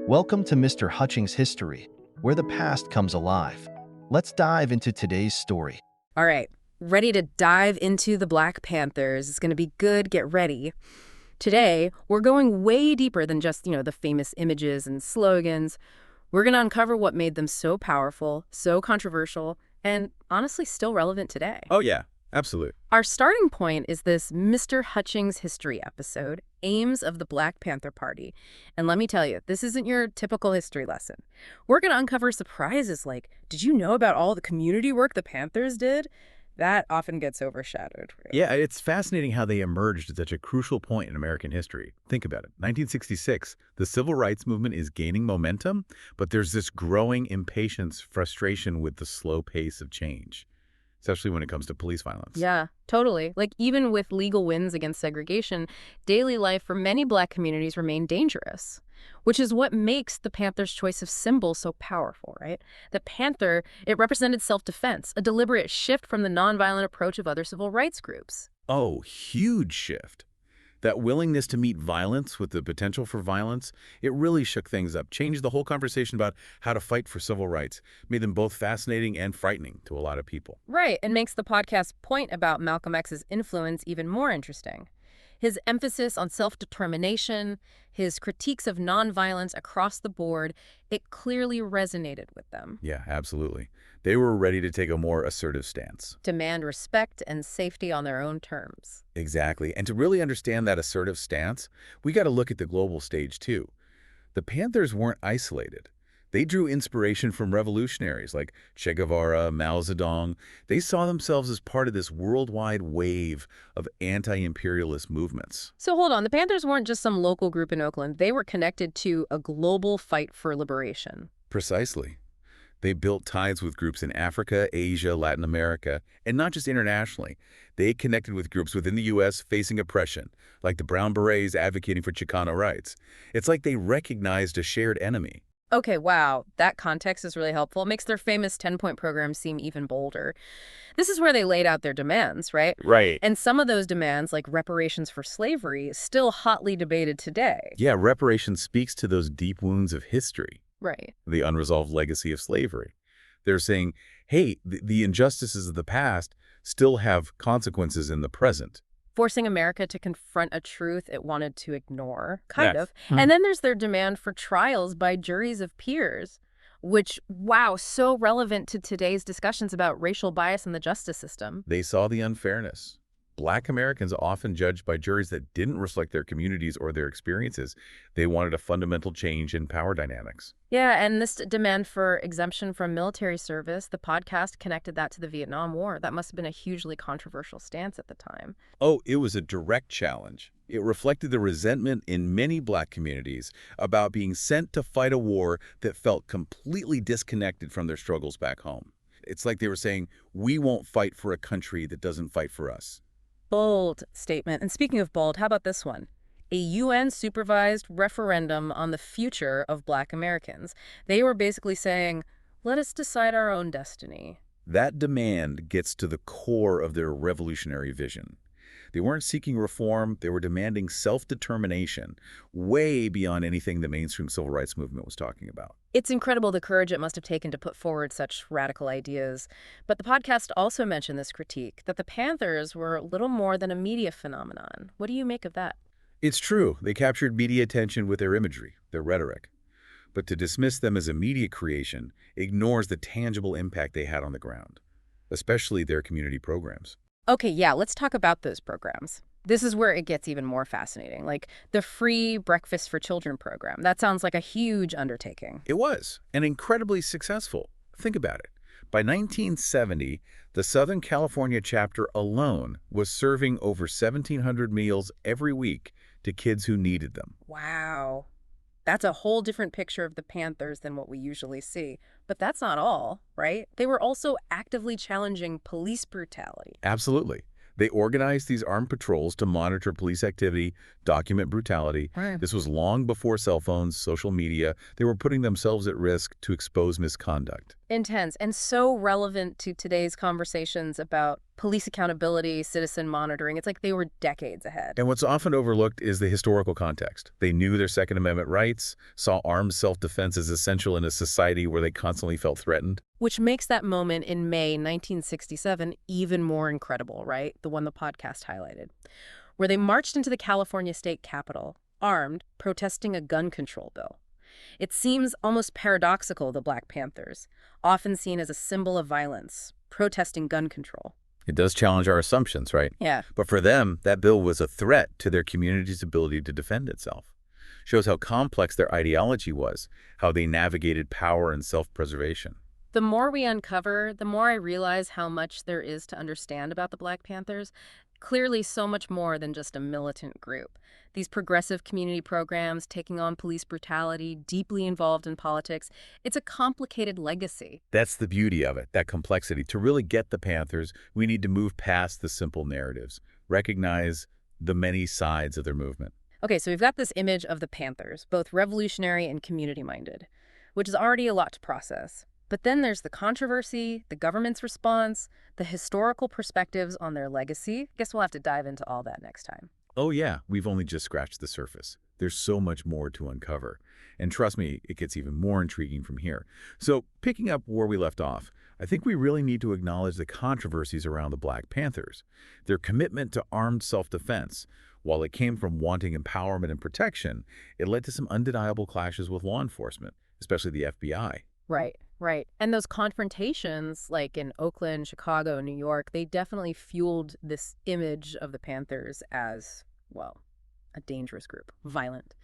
Welcome to Mr. Hutchings History, where the past comes alive. Let's dive into today's story. All right, ready to dive into the Black Panthers. It's going to be good. Get ready. Today, we're going way deeper than just, the famous images and slogans. We're going to uncover what made them so powerful, so controversial, and honestly still relevant today. Oh, yeah, absolutely. Our starting point is this Mr. Hutchings History episode, Aims of the Black Panther Party. And let me tell you, this isn't your typical history lesson. We're going to uncover surprises like, did you know about all the community work the Panthers did? That often gets overshadowed. Really. Yeah, it's fascinating how they emerged at such a crucial point in American history. Think about it. 1966, the Civil Rights Movement is gaining momentum, but there's this growing impatience, frustration with the slow pace of change, especially when it comes to police violence. Yeah, totally. Like, even with legal wins against segregation, daily life for many Black communities remained dangerous, which is what makes the Panthers' choice of symbol so powerful, right? The panther, it represented self-defense, a deliberate shift from the nonviolent approach of other civil rights groups. Oh, huge shift. That willingness to meet violence with the potential for violence, it really shook things up, changed the whole conversation about how to fight for civil rights, made them both fascinating and frightening to a lot of people. Right, and makes the podcast's point about Malcolm X's influence even more interesting. His emphasis on self-determination, his critiques of nonviolence across the board, it clearly resonated with them. Yeah, absolutely. They were ready to take a more assertive stance. Demand respect and safety on their own terms. Exactly. And to really understand that assertive stance, we got to look at the global stage, too. The Panthers weren't isolated. They drew inspiration from revolutionaries like Che Guevara, Mao Zedong. They saw themselves as part of this worldwide wave of anti-imperialist movements. So hold on, the Panthers weren't just some local group in Oakland. They were connected to a global fight for liberation. Precisely. They built ties with groups in Africa, Asia, Latin America, and not just internationally. They connected with groups within the U.S. facing oppression, like the Brown Berets advocating for Chicano rights. It's like they recognized a shared enemy. Okay, wow, that context is really helpful. It makes their famous 10-point program seem even bolder. This is where they laid out their demands, right? Right. And some of those demands, like reparations for slavery, is still hotly debated today. Yeah, reparations speaks to those deep wounds of history. Right. The unresolved legacy of slavery. They're saying, hey, the injustices of the past still have consequences in the present. Forcing America to confront a truth it wanted to ignore, kind Yes. of. And then there's their demand for trials by juries of peers, which, wow, so relevant to today's discussions about racial bias in the justice system. They saw the unfairness. Black Americans often judged by juries that didn't reflect their communities or their experiences. They wanted a fundamental change in power dynamics. Yeah, and this demand for exemption from military service, the podcast connected that to the Vietnam War. That must have been a hugely controversial stance at the time. Oh, it was a direct challenge. It reflected the resentment in many Black communities about being sent to fight a war that felt completely disconnected from their struggles back home. It's like they were saying, we won't fight for a country that doesn't fight for us. Bold statement. And speaking of bold, how about this one? A UN-supervised referendum on the future of Black Americans. They were basically saying, let us decide our own destiny. That demand gets to the core of their revolutionary vision. They weren't seeking reform, they were demanding self-determination, way beyond anything the mainstream civil rights movement was talking about. It's incredible the courage it must have taken to put forward such radical ideas. But the podcast also mentioned this critique, that the Panthers were little more than a media phenomenon. What do you make of that? It's true, they captured media attention with their imagery, their rhetoric. But to dismiss them as a media creation ignores the tangible impact they had on the ground, especially their community programs. Okay, yeah, let's talk about those programs. This is where it gets even more fascinating, like the free Breakfast for Children program. That sounds like a huge undertaking. It was, and incredibly successful. Think about it. By 1970, the Southern California chapter alone was serving over 1,700 meals every week to kids who needed them. Wow. That's a whole different picture of the Panthers than what we usually see. But that's not all, right? They were also actively challenging police brutality. Absolutely. They organized these armed patrols to monitor police activity, document brutality. Right. This was long before cell phones, social media. They were putting themselves at risk to expose misconduct. Intense and so relevant to today's conversations about police accountability, citizen monitoring. It's like they were decades ahead. And what's often overlooked is the historical context. They knew their Second Amendment rights, saw armed self-defense as essential in a society where they constantly felt threatened. Which makes that moment in May 1967 even more incredible, right? The one the podcast highlighted, where they marched into the California state capitol, armed, protesting a gun control bill. It seems almost paradoxical, the Black Panthers, often seen as a symbol of violence, protesting gun control. It does challenge our assumptions, right? Yeah. But for them, that bill was a threat to their community's ability to defend itself. Shows how complex their ideology was, how they navigated power and self-preservation. The more we uncover, the more I realize how much there is to understand about the Black Panthers. Clearly so much more than just a militant group. These progressive community programs, taking on police brutality, deeply involved in politics, it's a complicated legacy. That's the beauty of it, that complexity. To really get the Panthers, we need to move past the simple narratives, recognize the many sides of their movement. Okay, so we've got this image of the Panthers, both revolutionary and community-minded, which is already a lot to process. But then there's the controversy, the government's response, the historical perspectives on their legacy. Guess we'll have to dive into all that next time. Oh yeah, we've only just scratched the surface. There's so much more to uncover. And trust me, it gets even more intriguing from here. So picking up where we left off, I think we really need to acknowledge the controversies around the Black Panthers. Their commitment to armed self-defense. While it came from wanting empowerment and protection, it led to some undeniable clashes with law enforcement, especially the FBI. Right, right. And those confrontations, like in Oakland, Chicago, New York, they definitely fueled this image of the Panthers as, well, a dangerous group, violent.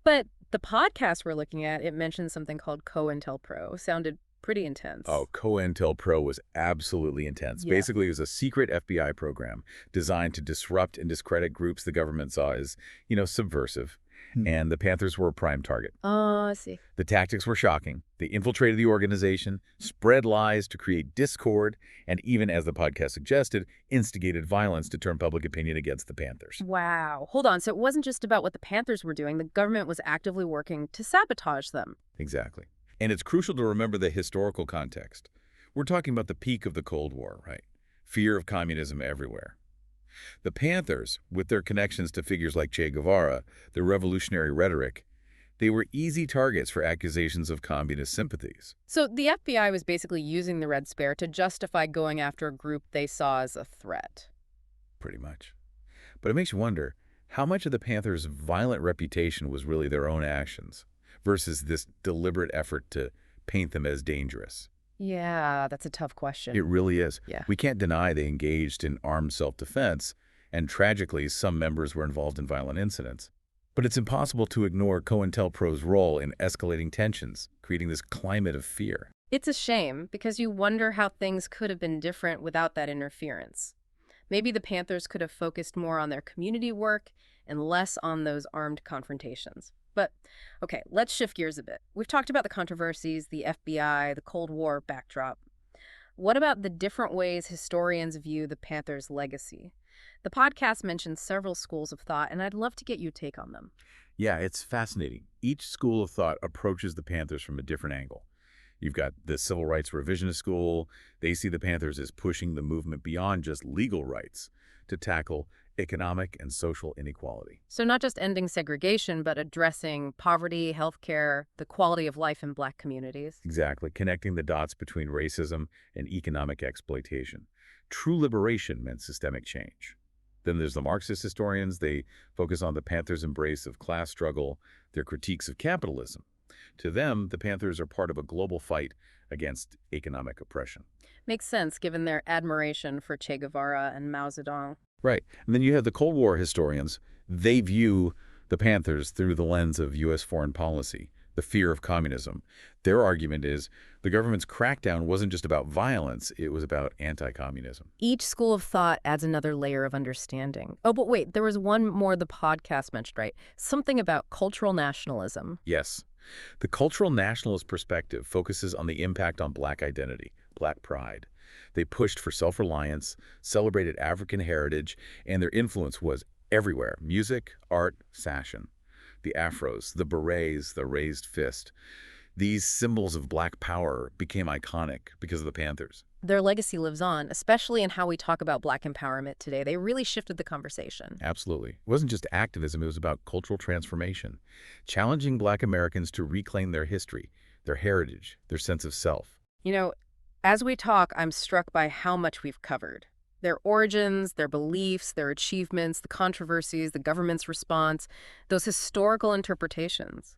But the podcast we're looking at, it mentions something called COINTELPRO. Sounded pretty intense. Oh, COINTELPRO was absolutely intense. Yeah. Basically, it was a secret FBI program designed to disrupt and discredit groups the government saw as, subversive. And the Panthers were a prime target. Oh, I see. The tactics were shocking. They infiltrated the organization, spread lies to create discord, and even, as the podcast suggested, instigated violence to turn public opinion against the Panthers. Wow. Hold on. So it wasn't just about what the Panthers were doing. The government was actively working to sabotage them. Exactly. And it's crucial to remember the historical context. We're talking about the peak of the Cold War, right? Fear of communism everywhere. The Panthers, with their connections to figures like Che Guevara, their revolutionary rhetoric, they were easy targets for accusations of communist sympathies. So the FBI was basically using the Red Scare to justify going after a group they saw as a threat. Pretty much. But it makes you wonder, how much of the Panthers' violent reputation was really their own actions versus this deliberate effort to paint them as dangerous? Yeah, that's a tough question. It really is. Yeah. We can't deny they engaged in armed self-defense, and tragically, some members were involved in violent incidents. But it's impossible to ignore COINTELPRO's role in escalating tensions, creating this climate of fear. It's a shame because you wonder how things could have been different without that interference. Maybe the Panthers could have focused more on their community work and less on those armed confrontations. But, okay, let's shift gears a bit. We've talked about the controversies, the FBI, the Cold War backdrop. What about the different ways historians view the Panthers' legacy? The podcast mentions several schools of thought, and I'd love to get your take on them. Yeah, it's fascinating. Each school of thought approaches the Panthers from a different angle. You've got the Civil Rights Revisionist school. They see the Panthers as pushing the movement beyond just legal rights to tackle economic and social inequality. So not just ending segregation, but addressing poverty, healthcare, the quality of life in Black communities. Exactly, connecting the dots between racism and economic exploitation. True liberation meant systemic change. Then there's the Marxist historians. They focus on the Panthers' embrace of class struggle, their critiques of capitalism. To them, the Panthers are part of a global fight against economic oppression. Makes sense, given their admiration for Che Guevara and Mao Zedong. Right. And then you have the Cold War historians. They view the Panthers through the lens of U.S. foreign policy, the fear of communism. Their argument is the government's crackdown wasn't just about violence, it was about anti-communism. Each school of thought adds another layer of understanding. Oh, but wait, there was one more the podcast mentioned, right? Something about cultural nationalism. Yes. The cultural nationalist perspective focuses on the impact on Black identity, Black pride. They pushed for self-reliance, celebrated African heritage, and their influence was everywhere: music, art, fashion. The afros, the berets, the raised fist. These symbols of Black power became iconic because of the Panthers. Their legacy lives on, especially in how we talk about Black empowerment today. They really shifted the conversation. Absolutely. It wasn't just activism, it was about cultural transformation, challenging Black Americans to reclaim their history, their heritage, their sense of self. You know, as we talk, I'm struck by how much we've covered. Their origins, their beliefs, their achievements, the controversies, the government's response, those historical interpretations.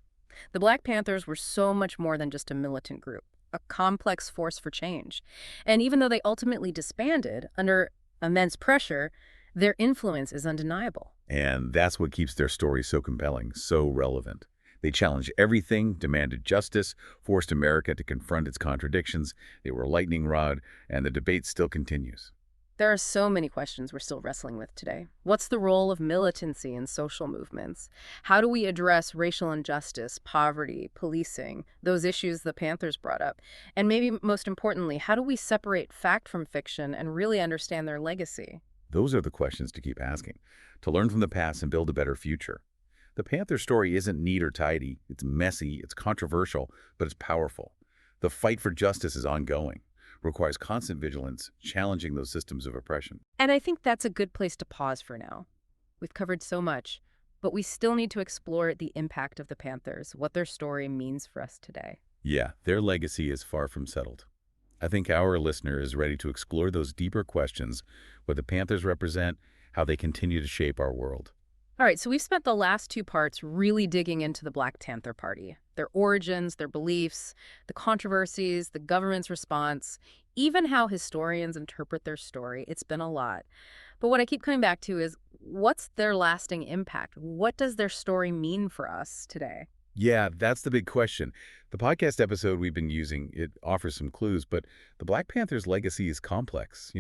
The Black Panthers were so much more than just a militant group, a complex force for change. And even though they ultimately disbanded under immense pressure, their influence is undeniable. And that's what keeps their story so compelling, so relevant. They challenged everything, demanded justice, forced America to confront its contradictions. They were a lightning rod, and the debate still continues. There are so many questions we're still wrestling with today. What's the role of militancy in social movements? How do we address racial injustice, poverty, policing, those issues the Panthers brought up? And maybe most importantly, how do we separate fact from fiction and really understand their legacy? Those are the questions to keep asking, to learn from the past and build a better future. The Panther story isn't neat or tidy. It's messy, it's controversial, but it's powerful. The fight for justice is ongoing, requires constant vigilance, challenging those systems of oppression. And I think that's a good place to pause for now. We've covered so much, but we still need to explore the impact of the Panthers, what their story means for us today. Yeah, their legacy is far from settled. I think our listener is ready to explore those deeper questions, what the Panthers represent, how they continue to shape our world. All right, so we've spent the last two parts really digging into the Black Panther Party, their origins, their beliefs, the controversies, the government's response, even how historians interpret their story. It's been a lot. But what I keep coming back to is, what's their lasting impact? What does their story mean for us today? Yeah, that's the big question. The podcast episode we've been using, it offers some clues, but the Black Panthers' legacy is complex,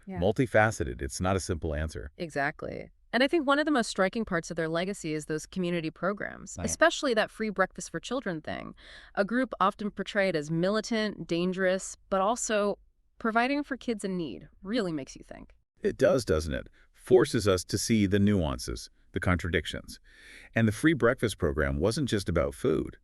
multifaceted. It's not a simple answer. Exactly. And I think one of the most striking parts of their legacy is those community programs, Right. especially that free breakfast for children thing. A group often portrayed as militant, dangerous, but also providing for kids in need. Really makes you think. It does, doesn't it? Forces us to see the nuances, the contradictions. And the free breakfast program wasn't just about food.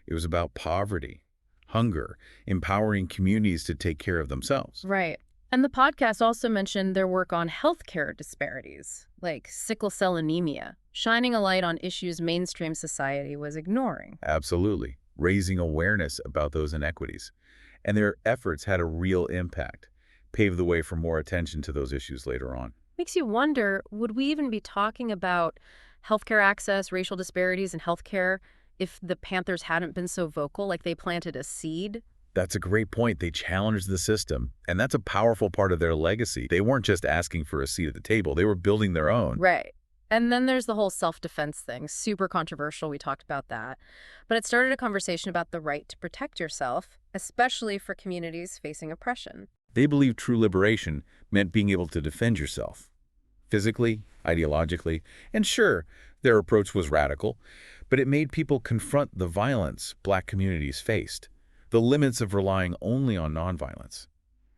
It was about poverty, hunger, empowering communities to take care of themselves. Right. And the podcast also mentioned their work on healthcare disparities, like sickle cell anemia, shining a light on issues mainstream society was ignoring. Absolutely. Raising awareness about those inequities. And their efforts had a real impact, paved the way for more attention to those issues later on. Makes you wonder, would we even be talking about healthcare access, racial disparities in healthcare if the Panthers hadn't been so vocal, like they planted a seed? That's a great point. They challenged the system, and that's a powerful part of their legacy. They weren't just asking for a seat at the table. They were building their own. Right. And then there's the whole self-defense thing. Super controversial. We talked about that. But it started a conversation about the right to protect yourself, especially for communities facing oppression. They believed true liberation meant being able to defend yourself, physically, ideologically. And sure, their approach was radical, but it made people confront the violence Black communities faced, the limits of relying only on nonviolence.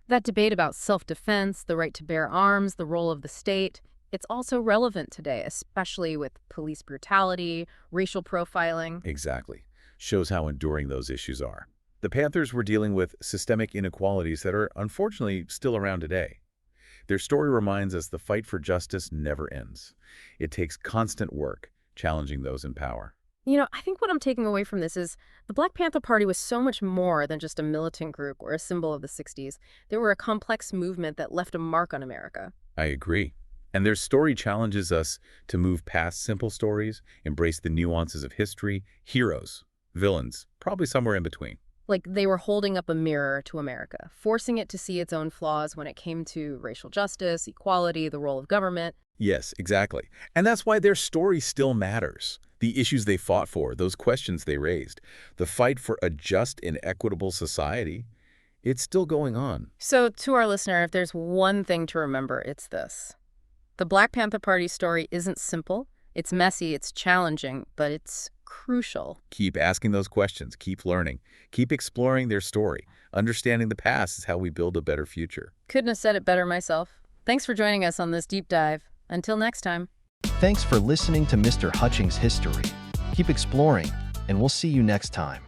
That debate about self-defense, the right to bear arms, the role of the state, it's also relevant today, especially with police brutality, racial profiling. Exactly. Shows how enduring those issues are. The Panthers were dealing with systemic inequalities that are unfortunately still around today. Their story reminds us the fight for justice never ends. It takes constant work, challenging those in power. I think what I'm taking away from this is the Black Panther Party was so much more than just a militant group or a symbol of the 60s. They were a complex movement that left a mark on America. I agree. And their story challenges us to move past simple stories, embrace the nuances of history, heroes, villains, probably somewhere in between. Like they were holding up a mirror to America, forcing it to see its own flaws when it came to racial justice, equality, the role of government. Yes, exactly. And that's why their story still matters. The issues they fought for, those questions they raised, the fight for a just and equitable society, it's still going on. So to our listener, if there's one thing to remember, it's this. The Black Panther Party story isn't simple. It's messy, it's challenging, but it's crucial. Keep asking those questions, keep learning, keep exploring their story. Understanding the past is how we build a better future. Couldn't have said it better myself. Thanks for joining us on this deep dive. Until next time. Thanks for listening to Mr. Hutchings History. Keep exploring, and we'll see you next time.